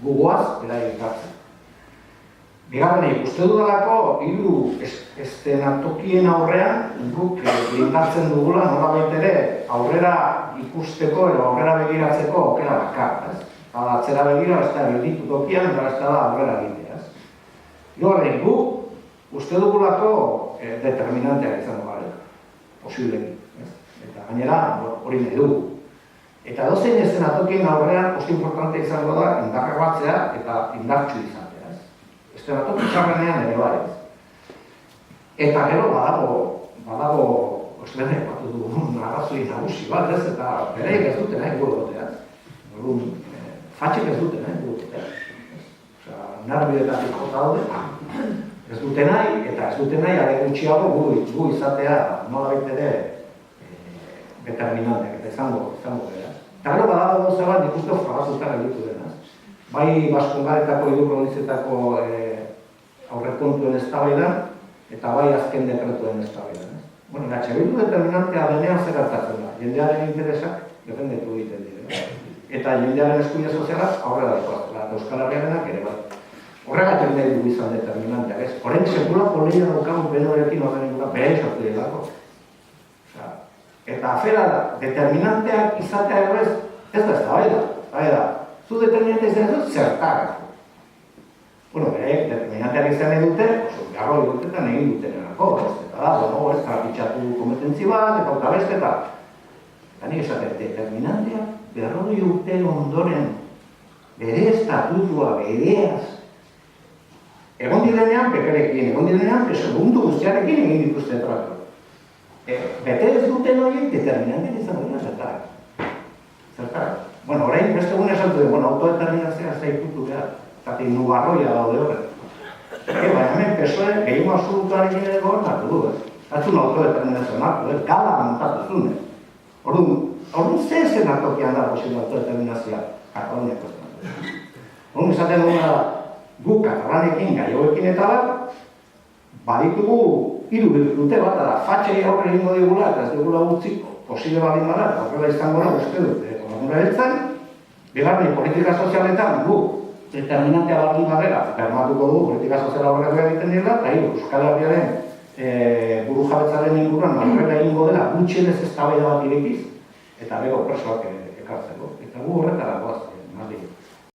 gugoaz, bera ekartzen. Bigarrenik, uste dudalako, hiru eszenatokien aurrean, guk blindatzen dugula, nolabait ere, aurrera ikusteko edo aurrera begiratzeko aukera bakar, ez? Atzera begira, ez da gelditu tokian, eta ez da aurrera egitea, ez? Hirugarrenik, guk uste dugulako determinanteak izango gara, posibleki, ez? Eta gainera, hori nahi dugu. Eta dozein eszenatokien aurrean, oso importante izango da, indarra batzea eta indartsu izatea. Eszenatoki txarrenean ere bai. Eta gero badago oslenek batu dugun arrazoi nagusi bat, ez? Eta bereik ez dute nahi gugotea. Fatxik ez dute nahi gugotea. Osea, nervioetatik jota daude, ez dute nahi, eta ez dute nahi are gutxiago gu izatea nolabait ere determinanteak, eta izango dira. Eta gero badago gauza bat nik uste fragazuta gelditu dena. Bai Baskongaretako Idurronizetako aurrekontuen eztabaidan eta bai azken dekretuen eztabaidan. Bueno, Bildu determinantea denean zer gertatzen da. Jendearen interesak defendetu egiten dira. Eta jendearen eskubide sozialak aurrera doaztela, eta Euskal Herriarenak ere bai. Horregatik nahi dugu izan determinanteak, ez? Horrein sekulako lehia daukagun benorekin horren ingura bere izatu delako. Eta afera da, determinanteak izatea ez da eztabaida. Zu determinantea izan ez dut zertarako. Bueno, berek, determinanteak izan edute, garroi dutetan egin dutenenako, eta da, ez trapitxatu kompetentzi bat, eta auta beste, eta nik esaten, determinanteak berroi urte ondoren, bere estatutua, bereaz, egon direnean peperekin, egon direnean segundu guztiarekin egin dituzte tratu. Bete ez duten horiek determinanteak izan dira zertarako. Bueno, orain, beste gune esaltu dugu, autodeterminazioa zaitutu behar. Zati, nubarroia daude horret. Baina hemen PSOE gehiago absolutuarekin ere gobernatu du, ez? Zatzun autodeterminazioa nartu, ez? Gala montatu zune. Orduan, ze eszenatokian da posible autodeterminazioa? Kataluniako eszenatokian. Orduan, esaten duguna da, gu katalanekin, gaioekin eta bat, baditugu hiru dute bat, da, fatxei aurre egingo digula, eta ez digula gutxiko, posible badin bada, eta horrela izango da, uste dut, ekonomura beltzen, bigarren politika sozialetan, gu, determinantea baldin badera, bermatuko du politika soziala horreko egiten dira, eta Euskal Herriaren burujabetzaren inguruan horrela egingo dela gutxienez eztabaida bat irekiz, eta bego presoak ekartzeko. Eta gu horretara